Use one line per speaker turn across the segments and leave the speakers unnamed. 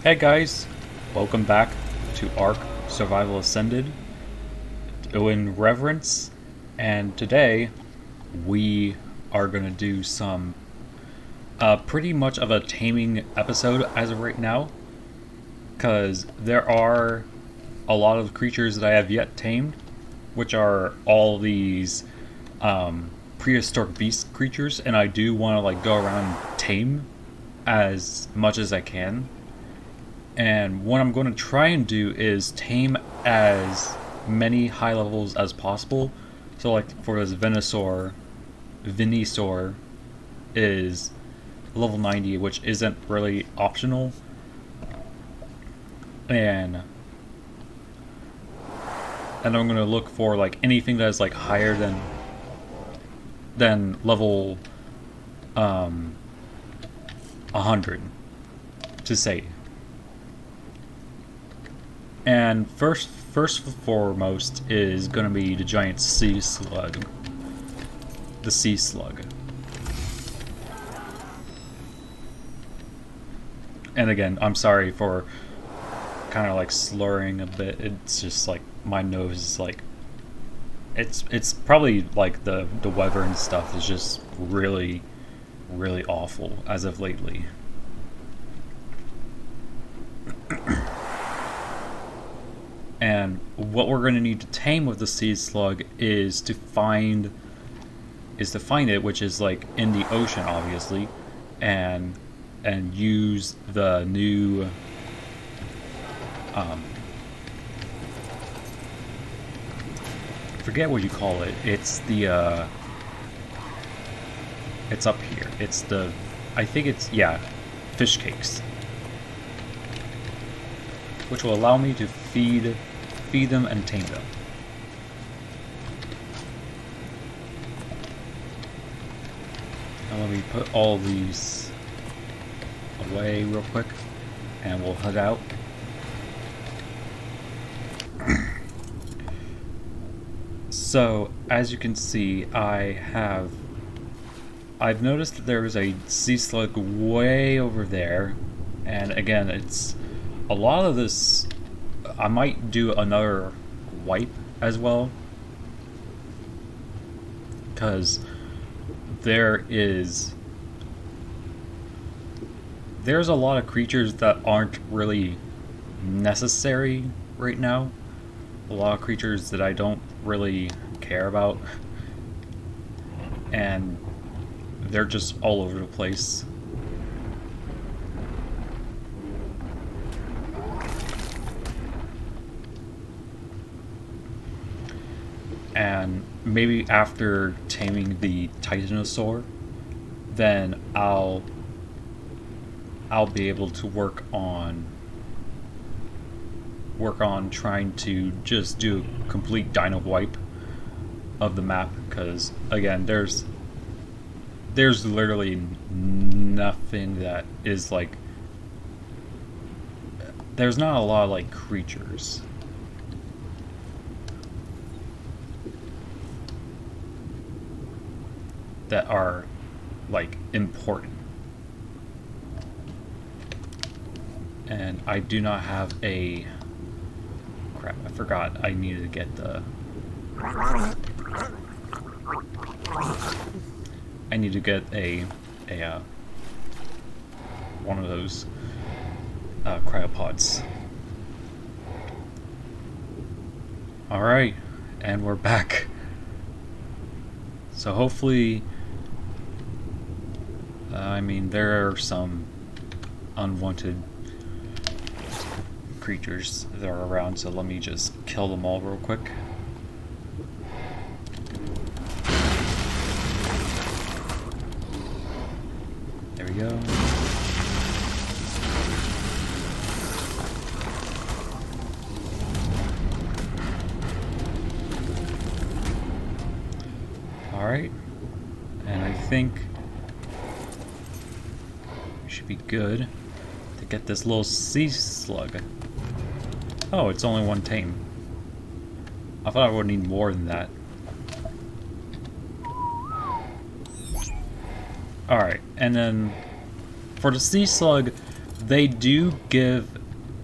Hey guys, welcome back to Ark Survival Ascended, doing Reverence, and today we are going to do some pretty much of a taming episode as of right now, because there are a lot of creatures that I have yet tamed, which are all these prehistoric beast creatures, and I do want to like go around and tame as much as I can. And what I'm going to try and do is tame as many high levels as possible. So like for this Venusaur is level 90, which isn't really optional. And I'm going to look for like anything that is like higher than level 100 to say. And first and foremost is going to be the giant sea slug. The sea slug. And again, I'm sorry for kind of like slurring a bit. It's just like my nose is like it's probably like the weather and stuff is just really awful as of lately. And what we're going to need to tame with the sea slug is to find it, which is like in the ocean, obviously, and use the new I forget what you call it. It's the it's up here. It's the fish cakes, which will allow me to feed them and tame them. Now let me put all these away real quick and we'll head out. So as you can see, I've noticed that there is a sea slug way over there, and again, it's a lot of this. I might do another wipe as well, because there's a lot of creatures that aren't really necessary right now. A lot of creatures that I don't really care about, and they're just all over the place. And maybe after taming the Titanosaur, then I'll be able to work on trying to just do a complete dino wipe of the map, because again, there's literally nothing that is like, there's not a lot of like creatures that are like important. And I do not have a crap, I forgot I needed to get the I need to get a one of those cryopods. Alright, and we're back. So hopefully, I mean, there are some unwanted creatures that are around, so let me just kill them all real quick. There we go. Alright, and I think we should be good to get this little sea slug. Oh, it's only one tame. I thought I would need more than that. Alright, and then for the sea slug, They do give,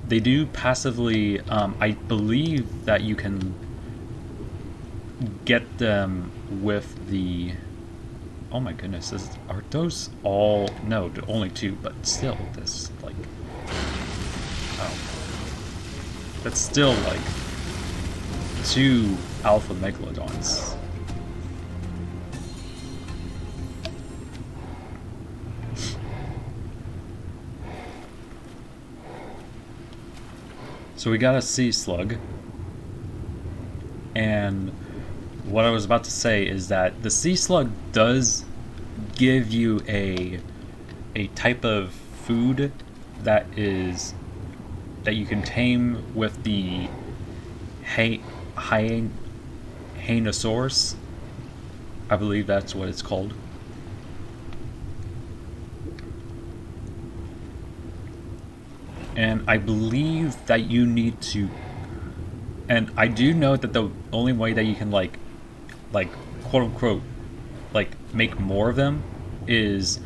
they do passively, I believe that you can get them with the, oh my goodness, are those all, no, only two, but still, this, like, oh, that's still, like, two alpha megalodons. So we got a sea slug, and what I was about to say is that the sea slug does give you a type of food that is that you can tame with the Hyenasaurus. I believe that's what it's called. And I believe that you need to, and I do know that the only way that you can like quote unquote like make more of them is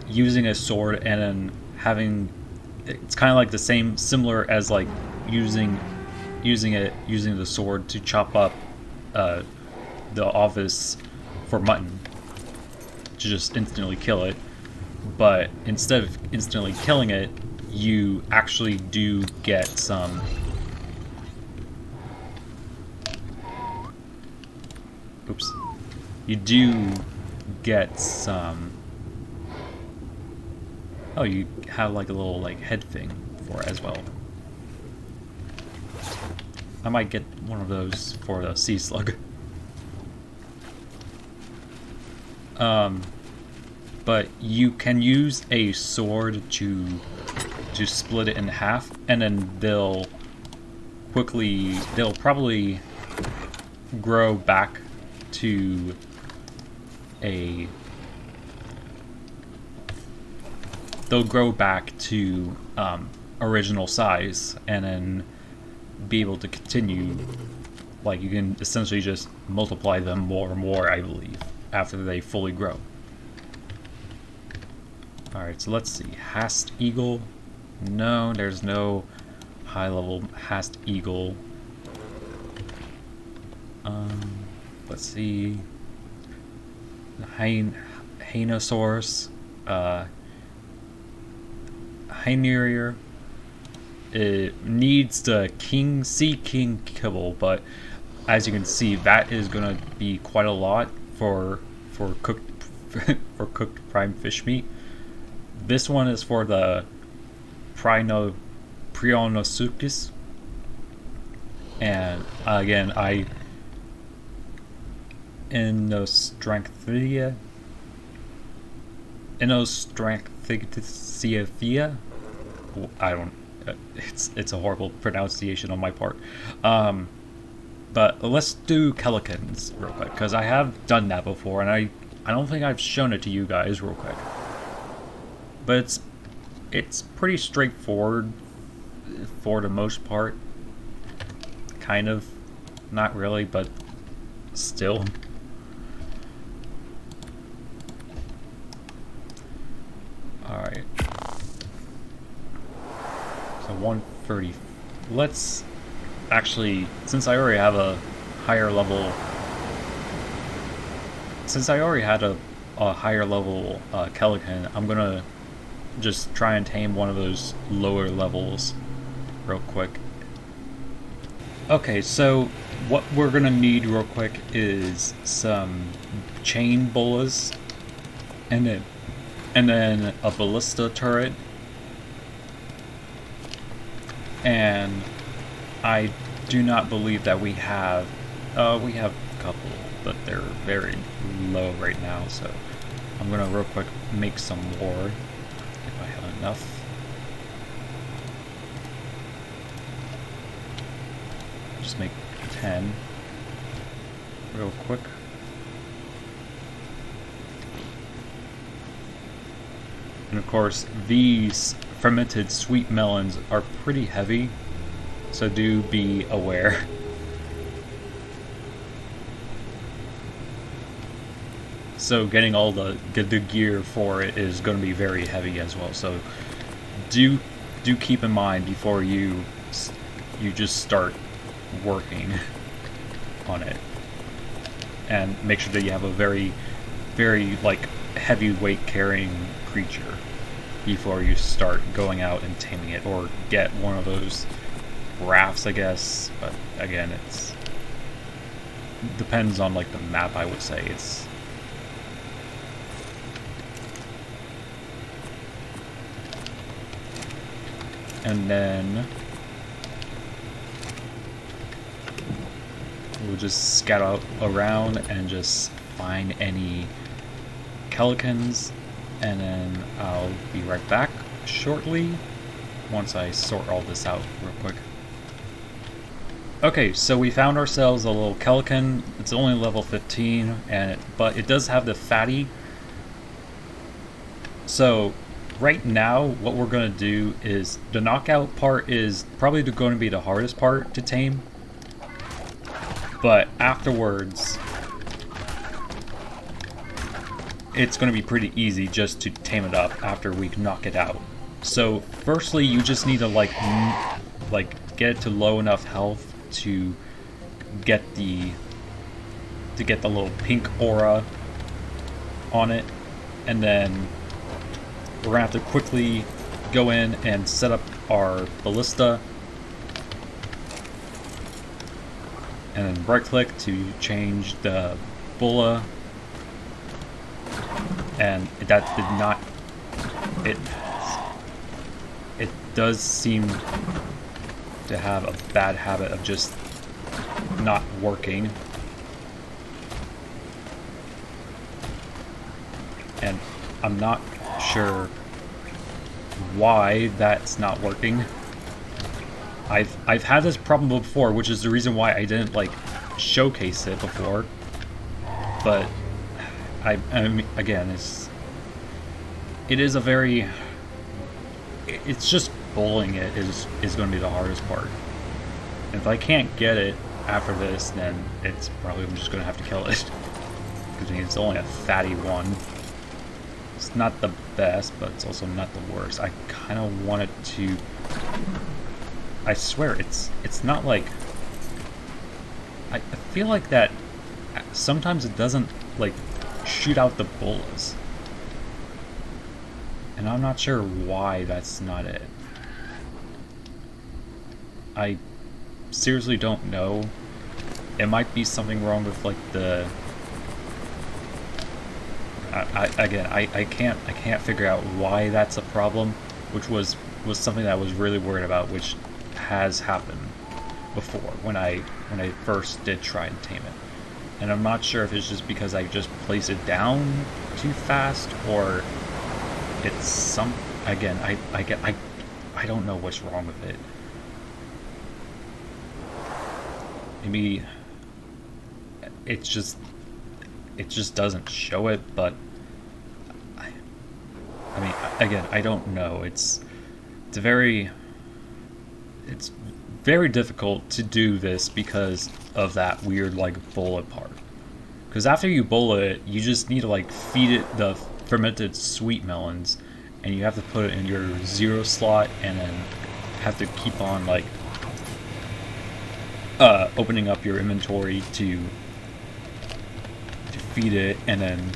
using a sword, and then having, it's kind of like the same, similar as like using the sword to chop up the office for mutton to just instantly kill it. But instead of instantly killing it, you actually do get some you do get some, oh, you have like a little like head thing for it as well. I might get one of those for the sea slug. But you can use a sword to split it in half, and then they'll probably grow back to original size, and then be able to continue, like you can essentially just multiply them more and more, I believe, after they fully grow. Alright, so let's see. Hast eagle. No, there's no high level hast eagle. Let's see. Hyenasaurus. Hynerier. It needs the sea king kibble, but as you can see, that is gonna be quite a lot for cooked for cooked prime fish meat. This one is for the Prionosuchus, and again, Inostrangthia. I don't. It's a horrible pronunciation on my part. But let's do Kelikans real quick, because I have done that before, and I don't think I've shown it to you guys real quick. But it's pretty straightforward for the most part. Kind of. Not really, but still. Alright. So 130. Let's actually, since I already have a higher level, Kelikan, I'm gonna just try and tame one of those lower levels real quick. Okay, so what we're gonna need real quick is some chain bolas, and then a ballista turret, and I do not believe that we have a couple, but they're very low right now, so I'm gonna real quick make some more if I have enough. Just make 10 real quick. And of course, these fermented sweet melons are pretty heavy, so do be aware. So getting all the gear for it is going to be very heavy as well, so do do keep in mind before you just start working on it, and make sure that you have a very, very like heavyweight carrying creature before you start going out and taming it, or get one of those rafts, I guess. But again, it's depends on like the map, I would say. It's and then we'll just scout out around and just find any Kelikans, and then I'll be right back shortly once I sort all this out real quick. Okay, so we found ourselves a little Kelikan. It's only level 15, but it does have the fatty. So right now, what we're going to do is the knockout part is probably going to be the hardest part to tame. But afterwards, it's going to be pretty easy just to tame it up after we knock it out. So firstly, you just need to like get it to low enough health to get the little pink aura on it, and then we're gonna have to quickly go in and set up our ballista, and then right click to change the bulla, and that did not, it does seem to have a bad habit of just not working. And I'm not sure why that's not working. I've had this problem before, which is the reason why I didn't like showcase it before. But I mean, again, it is a very, it's just bowling it is going to be the hardest part. And if I can't get it after this, then it's probably I'm just going to have to kill it. Because it's only a fatty one. It's not the best, but it's also not the worst. I kind of want it to, I swear, it's not like, I feel like that sometimes it doesn't like shoot out the bullets. And I'm not sure why that's not it. I seriously don't know. It might be something wrong with like the. I can't figure out why that's a problem, which was something that I was really worried about, which has happened before when I first did try and tame it. And I'm not sure if it's just because I just place it down too fast, or it's some, again, I don't know what's wrong with it. Maybe it just doesn't show it, but I mean, again, I don't know. It's very difficult to do this because of that weird like bullet part. Because after you bullet it, you just need to like feed it the fermented sweet melons, and you have to put it in your 0 slot, and then have to keep on like opening up your inventory to feed it, and then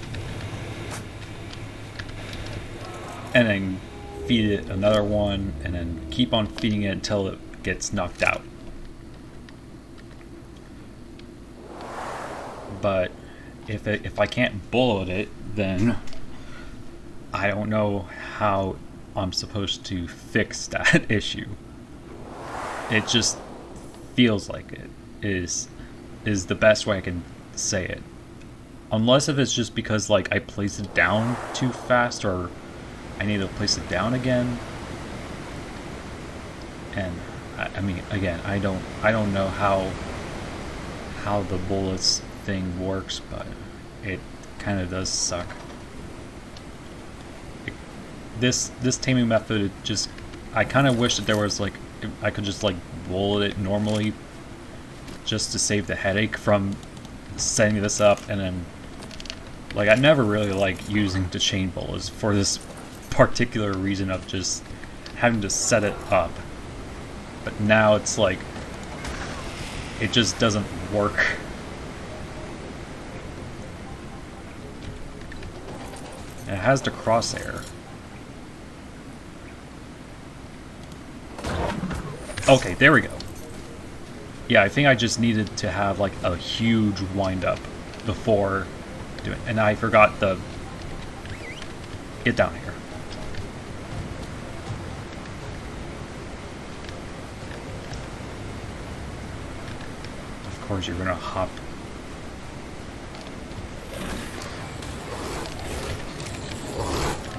feed it another one, and then keep on feeding it until it gets knocked out. But if I can't bullet it, then I don't know how I'm supposed to fix that issue. It just feels like it is the best way I can say it. Unless if it's just because like I placed it down too fast, or I need to place it down again. And I mean, again, I don't know how the bullets thing works, but it kind of does suck. This taming method, just, I kind of wish that there was like, I could just like bullet it normally, just to save the headache from setting this up. And then like I never really like using the chain bullets for this particular reason of just having to set it up. But now it's like, it just doesn't work. And it has the crosshair. Okay, there we go. Yeah, I think I just needed to have like a huge wind-up before doing it. And I forgot the... Get down here. Of course you're gonna hop.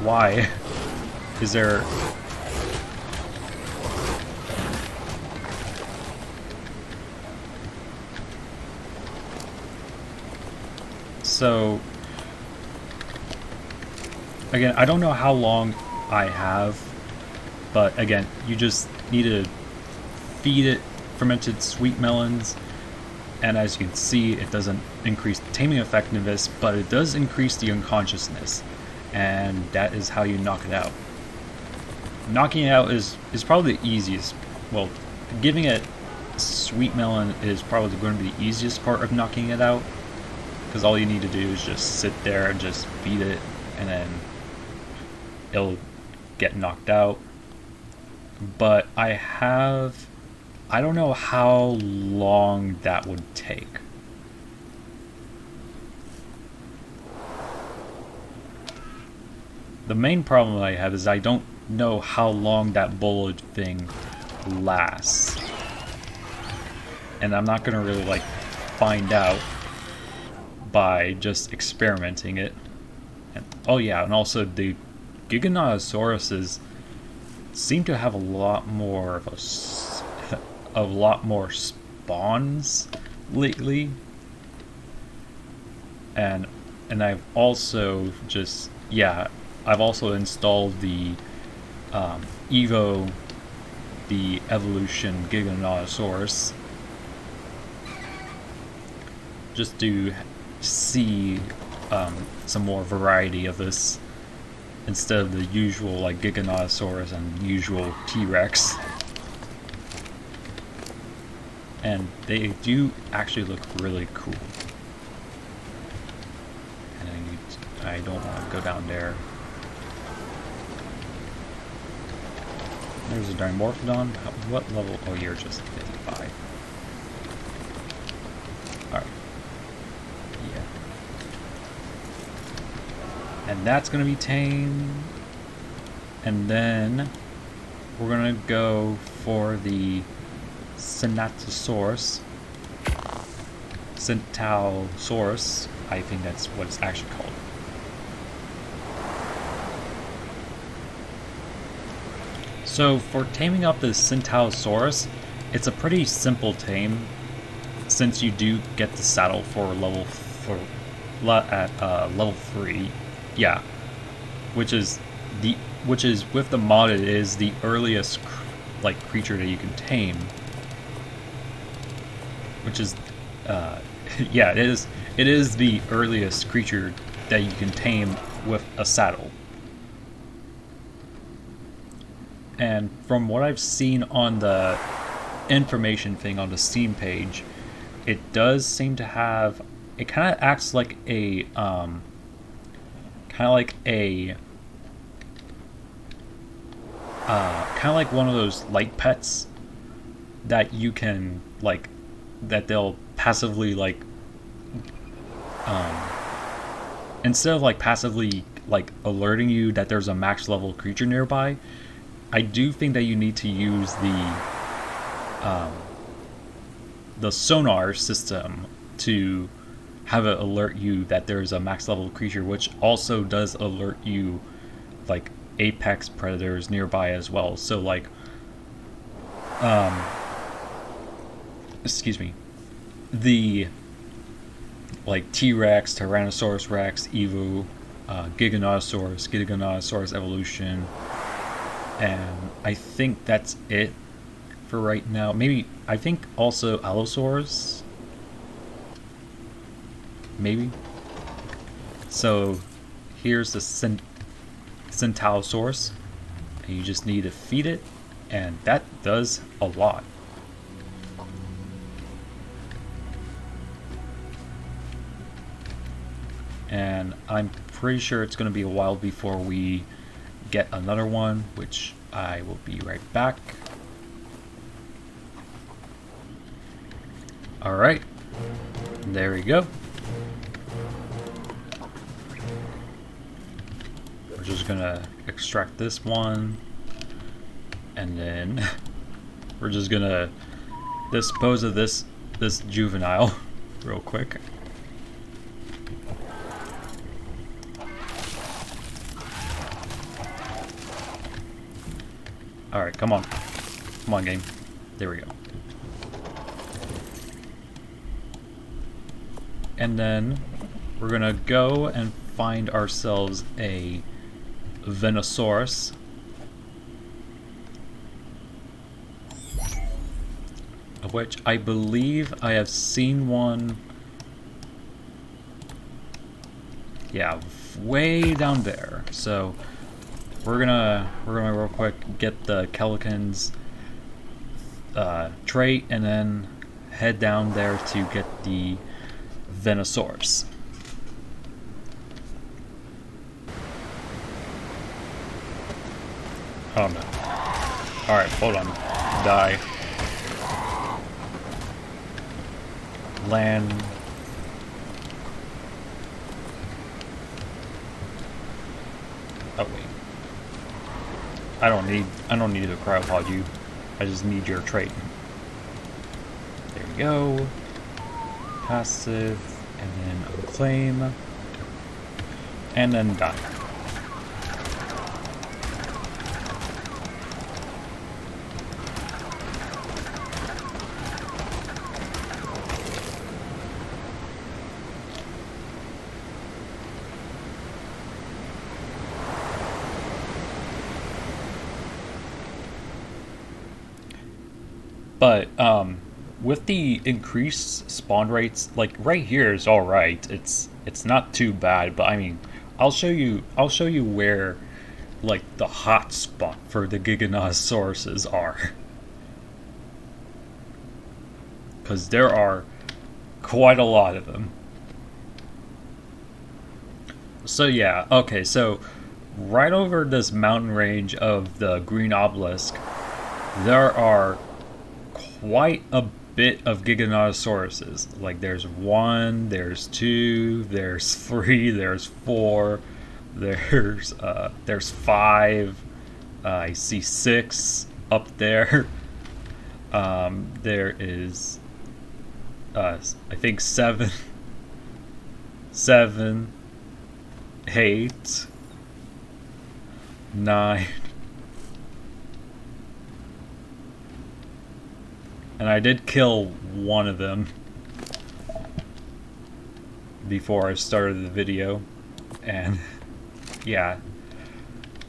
Why? Is there... So, again, I don't know how long I have, but again, you just need to feed it fermented sweet melons, and as you can see, it doesn't increase taming effectiveness, but it does increase the unconsciousness, and that is how you knock it out. Knocking it out is probably the easiest. Well, giving it sweet melon is probably going to be the easiest part of knocking it out, because all you need to do is just sit there and just feed it, and then it'll get knocked out. But I don't know how long that would take. The main problem I have is I don't know how long that bullet thing lasts. And I'm not gonna really like find out by just experimenting it. And, oh yeah, and also the Giganotosauruses seem to have a lot more spawns lately, and I've also just I've also installed the Evo, the Evolution Giganotosaurus, just to see some more variety of this instead of the usual like Giganotosaurus and usual T-Rex. And they do actually look really cool. And I don't want to go down there. There's a Dimorphodon. What level? Oh, you're just 55. Alright. Yeah. And that's going to be tamed. And then we're going to go for the Centausaurus. Centausaurus. I think that's what it's actually called. So for taming up the Centausaurus, it's a pretty simple tame, since you do get the saddle for level 3. Yeah, which is with the mod, it is the earliest like creature that you can tame. Which is yeah, it is the earliest creature that you can tame with a saddle. And from what I've seen on the information thing on the Steam page, it does seem to have, it kind of acts like a kind of like one of those light pets that you can like, that they'll passively like instead of like passively like alerting you that there's a max level creature nearby. I do think that you need to use the sonar system to have it alert you that there's a max level creature, which also does alert you like apex predators nearby as well. So like excuse me, the like T-Rex, Tyrannosaurus Rex, Evo, Giganotosaurus Evolution, and I think that's it for right now. Maybe, I think also Allosaurus, maybe. So here's the Centausaurus. and you just need to feed it, and that does a lot. And I'm pretty sure it's going to be a while before we get another one, which I will be right back. Alright, there we go. We're just gonna extract this one, and then we're just gonna dispose of this juvenile real quick. Alright, come on. Come on, game. There we go. And then we're gonna go and find ourselves a Venosaurus. Of which I believe I have seen one. Yeah, way down there. So we're gonna real quick get the Kellican's trait and then head down there to get the Venosaurus. Oh no. Alright, hold on. Die. Land. Oh wait. I don't need to cryopod you. I just need your trait. There we go. Passive, and then unclaim, and then die. But with the increased spawn rates, like right here is all right. It's not too bad, but I mean, I'll show you where like the hot spot for the Giganotosauruses are. Cuz there are quite a lot of them. So yeah, okay, so right over this mountain range of the Green Obelisk, there are quite a bit of Giganotosauruses. Like there's 1, there's 2, there's 3, there's 4, there's 5. I see 6 up there. There is I think 7, 8, 9. And I did kill one of them before I started the video, and yeah.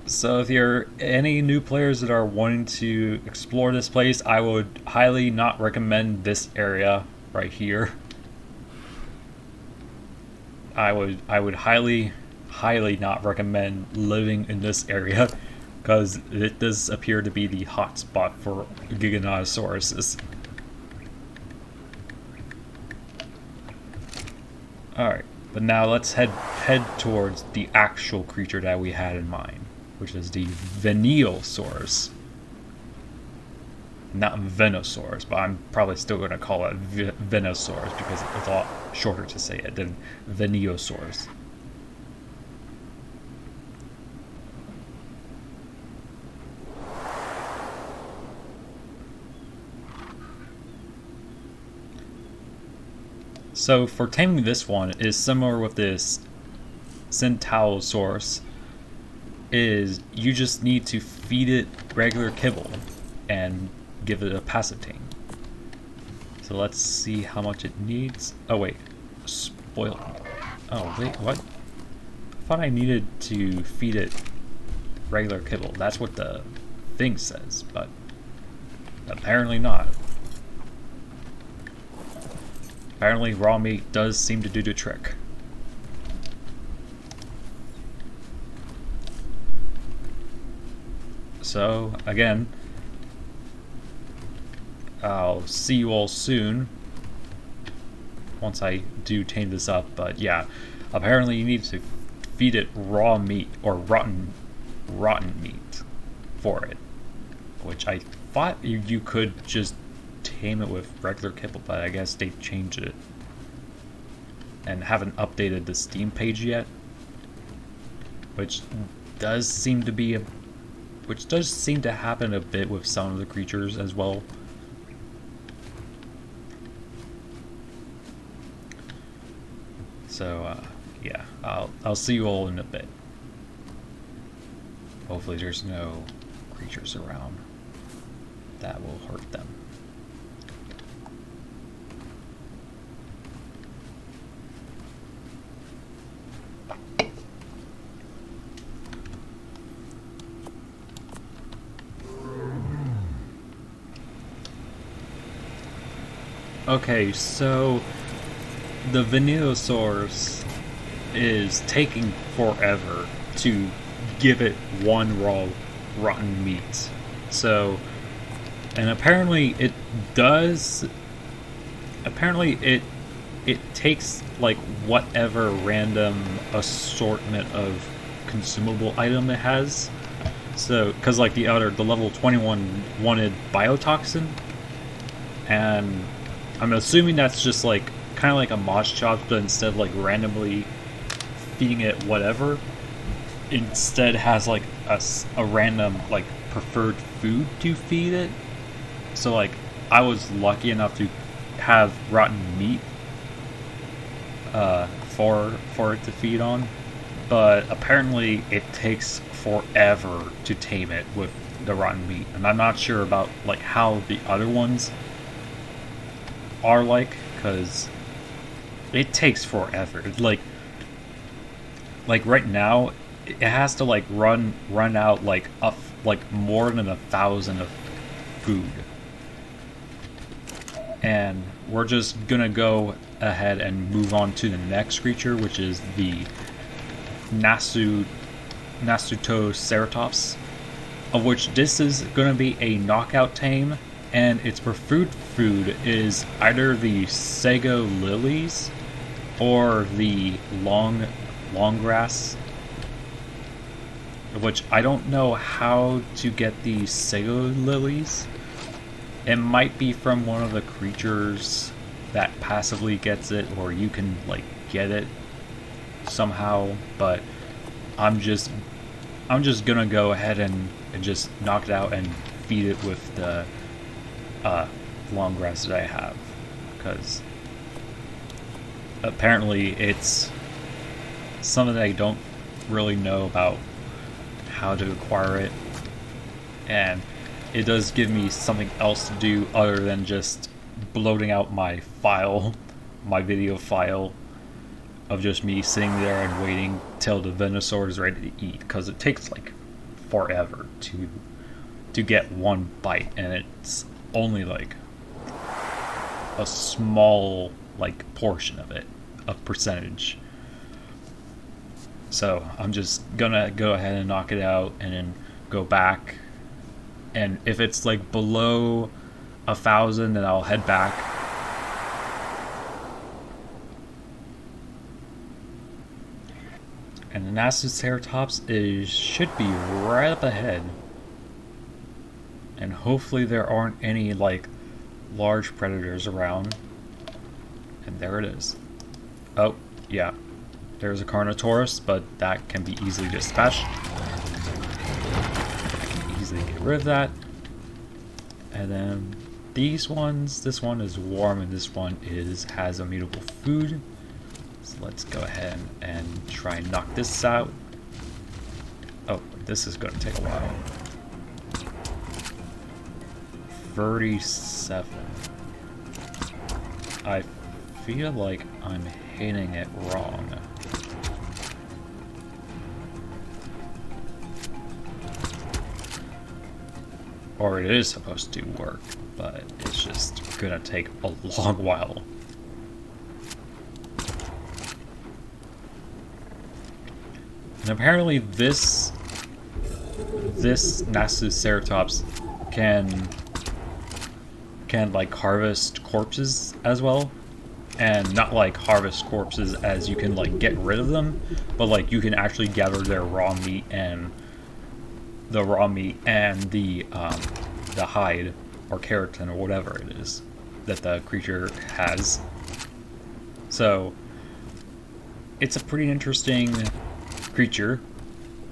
So if you're any new players that are wanting to explore this place, I would highly not recommend this area right here. I would highly not recommend living in this area, because it does appear to be the hot spot for Giganotosauruses. Alright, but now let's head towards the actual creature that we had in mind, which is the Veniosaurus. Not Venosaurus, but I'm probably still going to call it Venosaurus because it's a lot shorter to say it than Veniosaurus. So for taming this one is similar with this Centaurosaurus, is you just need to feed it regular kibble and give it a passive tame. So let's see how much it needs. Oh wait, spoil. Oh wait, what? I thought I needed to feed it regular kibble. That's what the thing says, but apparently not. Apparently raw meat does seem to do the trick. So, again, I'll see you all soon once I do tame this up. But yeah, apparently you need to feed it raw meat or rotten meat for it, which I thought you could just tame it with regular kibble, but I guess they've changed it and haven't updated the Steam page yet, which does seem to happen a bit with some of the creatures as well. So yeah, I'll see you all in a bit. Hopefully there's no creatures around that will hurt them. Okay, so the Venenosaurus is taking forever to give it one raw rotten meat. So, and apparently it does. Apparently it takes like whatever random assortment of consumable item it has. So, because like the level 21 wanted biotoxin, and I'm assuming that's just like kind of like a mosh chop, but instead of like randomly feeding it whatever, instead has like a random like preferred food to feed it. So like I was lucky enough to have rotten meat for it to feed on, but apparently it takes forever to tame it with the rotten meat, and I'm not sure about like how the other ones are like, because it takes forever. Like right now it has to like run out like more than 1,000 of food, and we're just gonna go ahead and move on to the next creature, which is the Nasutoceratops, of which this is gonna be a knockout tame. And its preferred food is either the sago lilies or the long grass, which I don't know how to get the sago lilies. It might be from one of the creatures that passively gets it, or you can like get it somehow, but I'm just gonna go ahead and just knock it out and feed it with the long grass that I have, because apparently it's something that I don't really know about how to acquire it, and it does give me something else to do other than just bloating out my video file of just me sitting there and waiting till the Venusaur is ready to eat, because it takes like forever to get one bite, and it's only like a small like portion of it, a percentage. So I'm just gonna go ahead and knock it out and then go back, and if it's like below 1,000, then I'll head back. And the Nasutoceratops should be right up ahead. And hopefully there aren't any like large predators around. And there it is. Oh, yeah. There's a Carnotaurus, but that can be easily dispatched. I can easily get rid of that. And then these ones, this one is warm and this one has immutable food. So let's go ahead and try and knock this out. Oh, this is going to take a while. 37. I feel like I'm hitting it wrong. Or it is supposed to work, but it's just gonna take a long while. And apparently this this Nasuceratops can like harvest corpses as well, and not like harvest corpses as you can like get rid of them, but like you can actually gather their raw meat and the hide or keratin or whatever it is that the creature has. So it's a pretty interesting creature,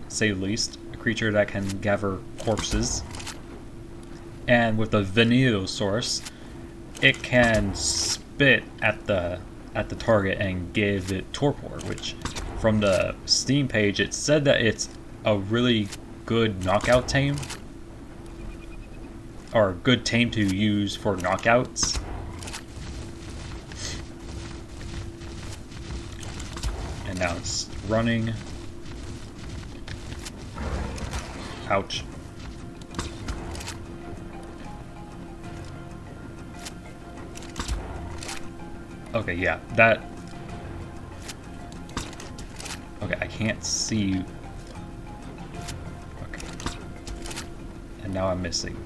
to say the least. A creature that can gather corpses. And with the Venenosaurus, it can spit at the target and give it torpor, which from the Steam page it said that it's a really good knockout tame, or good tame to use for knockouts. And now it's running. Ouch. Okay, yeah, that... Okay, I can't see... Okay. And now I'm missing.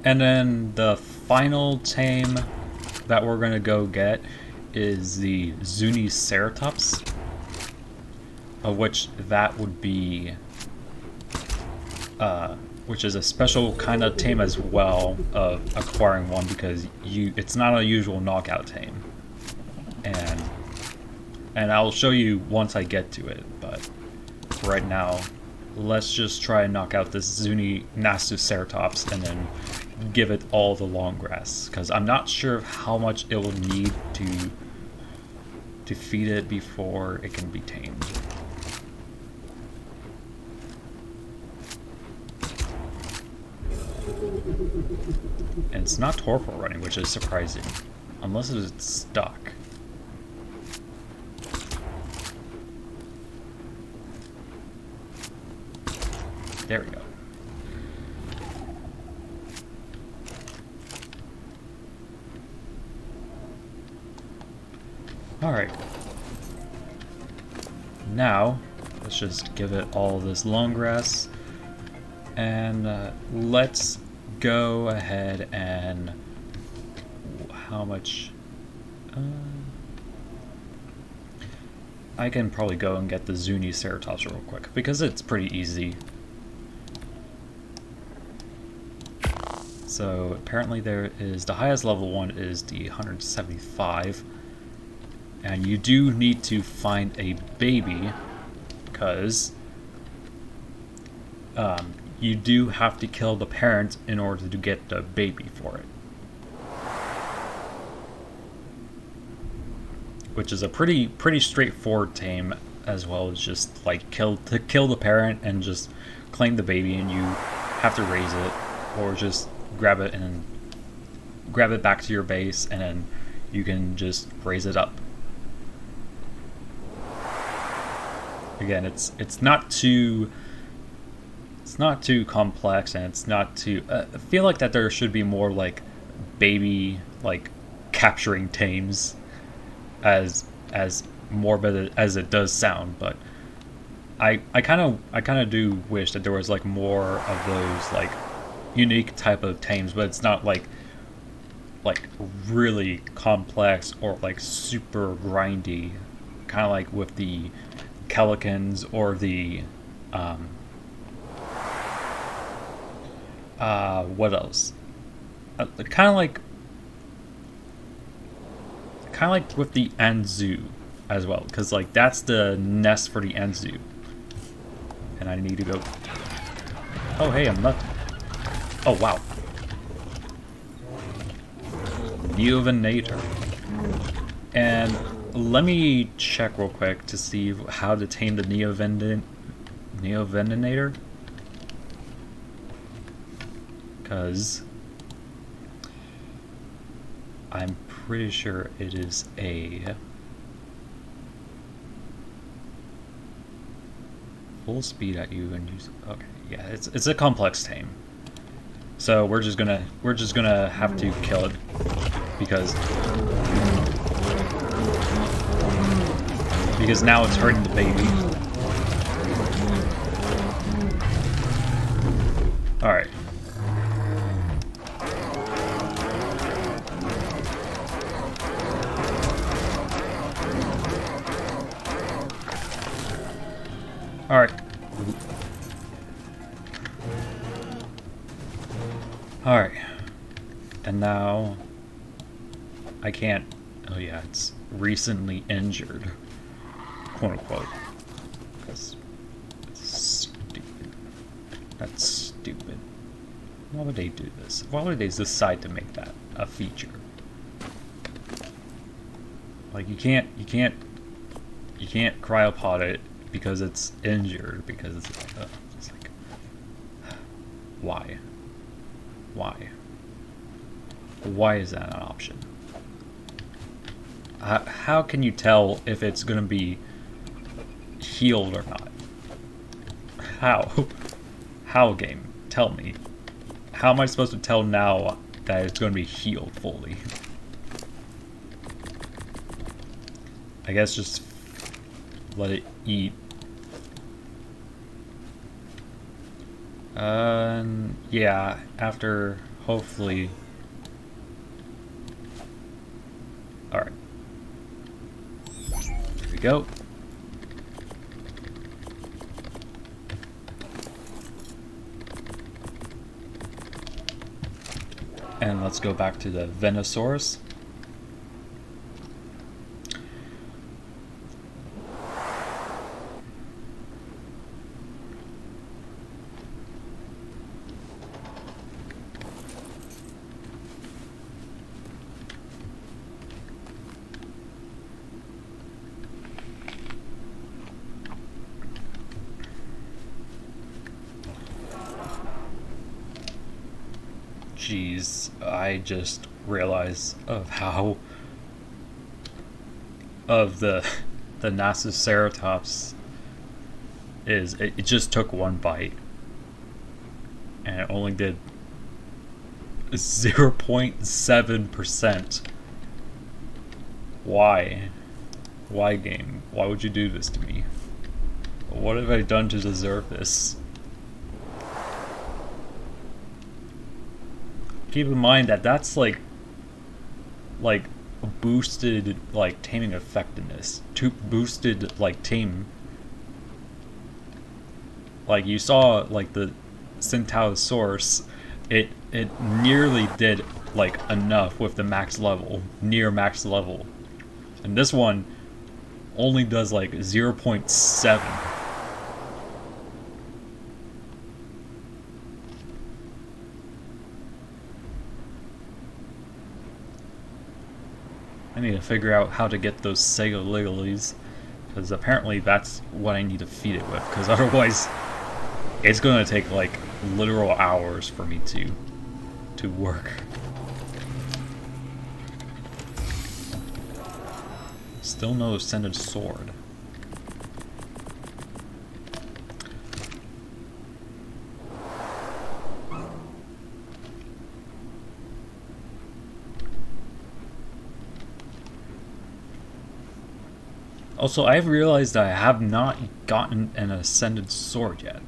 And then the final tame that we're going to go get is the Zuniceratops, of which that would be, which is a special kind of tame as well of acquiring one, because it's not a usual knockout tame. And I'll show you once I get to it, but right now, let's just try and knock out this Nasuceratops and then give it all the long grass, because I'm not sure how much it will need to feed it before it can be tamed. And it's not torpor running, which is surprising, unless it's stuck. There we go. Alright. Now, let's just give it all this long grass. And let's go ahead and... How much... I can probably go and get the Zuniceratops real quick, because it's pretty easy. So apparently there is, the highest level one is the 175. And you do need to find a baby, because you do have to kill the parent in order to get the baby for it. Which is a pretty straightforward tame, as well as just like kill the parent and just claim the baby, and you have to raise it, or just grab it back to your base, and then you can just raise it up. Again, it's not too complex, and it's not too. I feel like that there should be more like baby like capturing tames, as morbid as it does sound, but I kind of do wish that there was like more of those like unique type of tames, but it's not like really complex or like super grindy, kind of like with the Kelikans or the what else? Kind of like with the Anzu as well, because like that's the nest for the Anzu. And I need to go. Oh hey, I'm not. Oh wow. Neovenator. And let me check real quick to see how to tame the Neovenator. because I'm pretty sure it is a full speed at you and use. Okay, yeah, it's a complex tame. So we're just gonna have to kill it because now it's hurting the baby. All right. All right. All right. And now I can't. Oh yeah, it's recently injured, quote unquote. That's stupid. That's stupid. Why would they do this? Why would they decide to make that a feature? Like you can't cryopod it because it's injured, because it's like, why? Why is that an option? How can you tell if it's gonna be healed or not? How game? Tell me. How am I supposed to tell now that it's gonna be healed fully? I guess just let it eat. Yeah, after hopefully. Alright. Here we go. And let's go back to the Venusaurus. Jeez, I just realized of the Nasuceratops is it just took one bite and it only did 0.7%. Why game? Why would you do this to me? What have I done to deserve this? Keep in mind that that's like boosted like taming effectiveness, boosted like tame. Like you saw like the Centaurosaurus, it nearly did like enough with the max level, near max level, and this one only does like 0.7. I need to figure out how to get those Segaliglies, because apparently that's what I need to feed it with, because otherwise it's going to take like literal hours for me to work. Still no ascended sword. Also, I've realized that I have not gotten an ascended sword yet,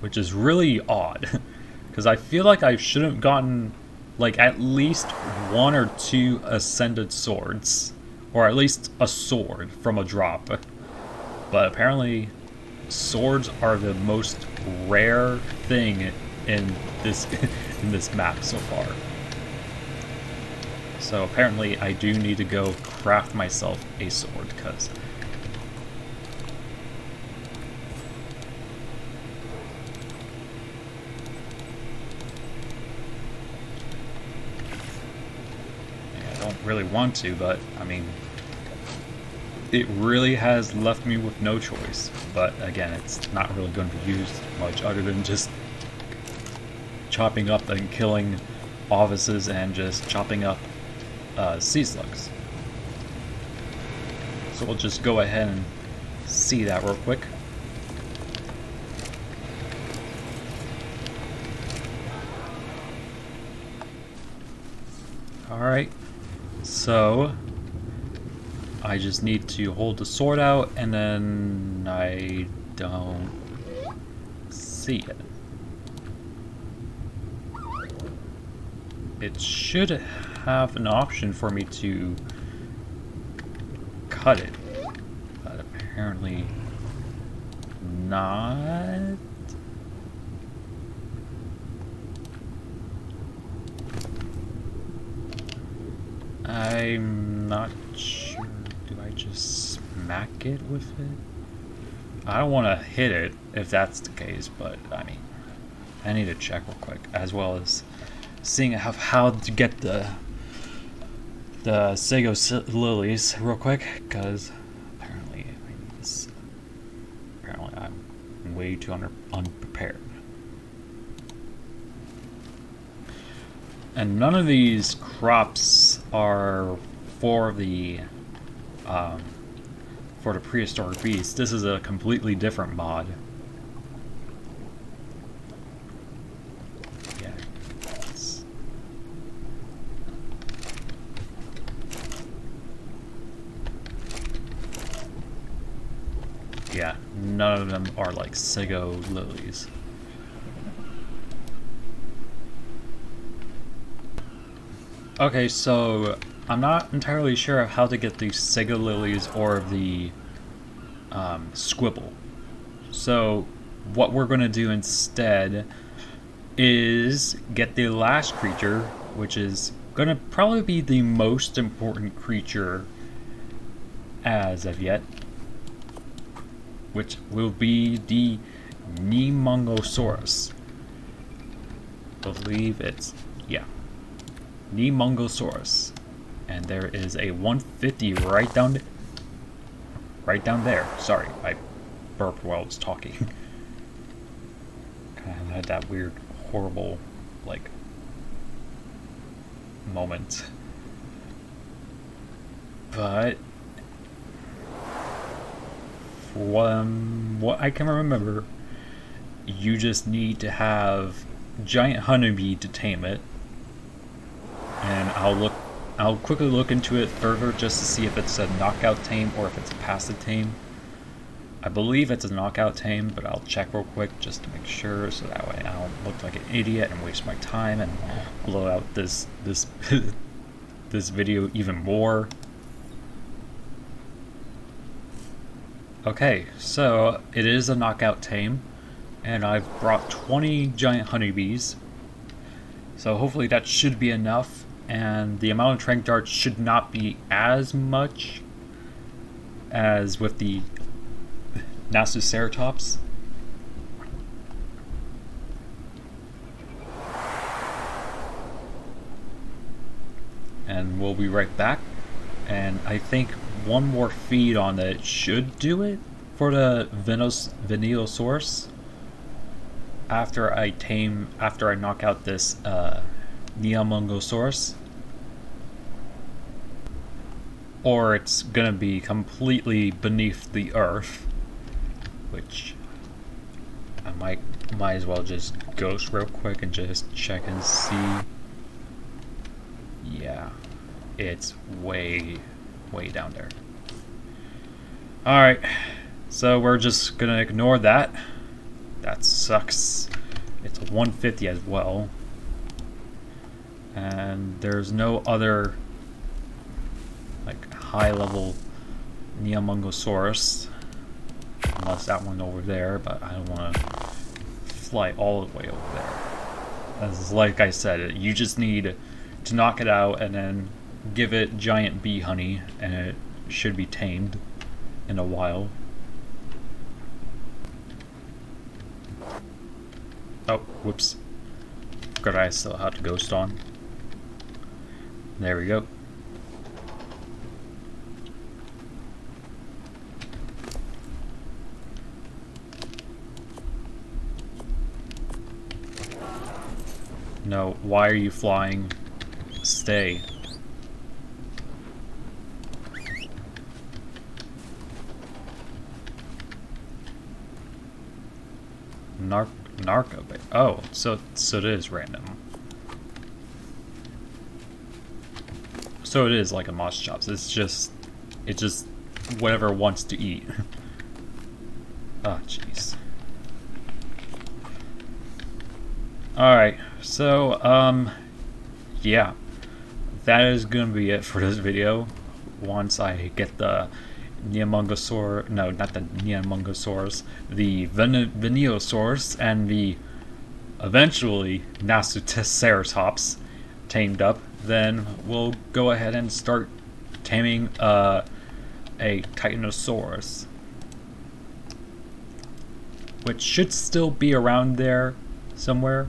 which is really odd, because I feel like I should have gotten like at least 1 or 2 ascended swords, or at least a sword from a drop. But apparently, swords are the most rare thing in this in this map so far. So apparently, I do need to go craft myself a sword, because really want to, but I mean, it really has left me with no choice. But again, it's not really going to be used much other than just chopping up and killing offices and just chopping up sea slugs. So we'll just go ahead and see that real quick. Alright, so I just need to hold the sword out and then I don't see it. It should have an option for me to cut it, but apparently not. I'm not sure. Do I just smack it with it? I don't want to hit it if that's the case, but I mean, I need to check real quick, as well as seeing how to get the Sago lilies real quick, because apparently I need this. Apparently I'm way too unprepared. And none of these crops are for the prehistoric beast. This is a completely different mod. Yeah. Yeah, none of them are like Sago lilies. Okay, so I'm not entirely sure of how to get the Sago lilies or the squibble. So what we're going to do instead is get the last creature, which is going to probably be the most important creature as of yet, which will be the Nemongosaurus. I believe it's, yeah, Nemongosaurus. And there is a 150 right down there. Sorry, I burped while I was talking. Kind of had that weird, horrible, like, moment. But from what I can remember, you just need to have giant honeybee to tame it. And I'll quickly look into it further just to see if it's a knockout tame or if it's a passive tame. I believe it's a knockout tame, but I'll check real quick just to make sure, so that way I don't look like an idiot and waste my time and blow out this this video even more. Okay, so it is a knockout tame, and I've brought 20 giant honeybees, so hopefully that should be enough, and the amount of trank darts should not be as much as with the Nasuceratops. And we'll be right back. And I think one more feed on it should do it for the Veniosaurus. After I knock out this Nemongosaurus. Or it's gonna be completely beneath the earth, which I might as well just ghost real quick and just check and see. Yeah, it's way down there. Alright, so we're just gonna ignore that. That sucks. It's a 150 as well. And there's no other like high level Nemongosaurus, unless that one over there, but I don't want to fly all the way over there. As like I said, you just need to knock it out and then give it giant bee honey, and it should be tamed in a while. Oh, whoops. Forgot I still had to ghost on. There we go. No, why are you flying? Stay. Narco. Oh, so it is random. So it is like a moss chops. It's just whatever it wants to eat. Oh, jeez. Alright, so, yeah. That is gonna be it for this video. Once I get the Neomungosaur, no, not the Neomungosaurus, the Veniosaurus and the eventually Nasutriceratops tamed up, then we'll go ahead and start taming a Titanosaurus, which should still be around there somewhere.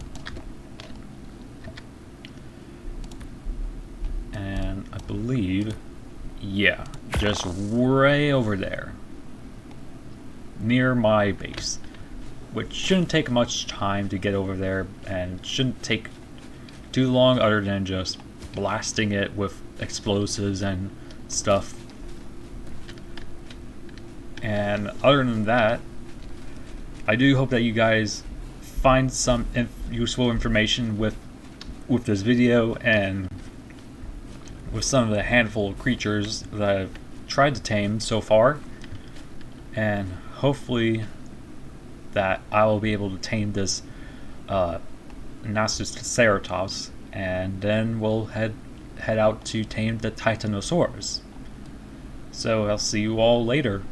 And I believe, yeah, just way over there, near my base, which shouldn't take much time to get over there and shouldn't take too long other than just blasting it with explosives and stuff. And other than that, I do hope that you guys find some useful information with this video and with some of the handful of creatures that I've tried to tame so far, and hopefully that I will be able to tame this Nasutriceratops, and then we'll head out to tame the Titanosaurus. So I'll see you all later.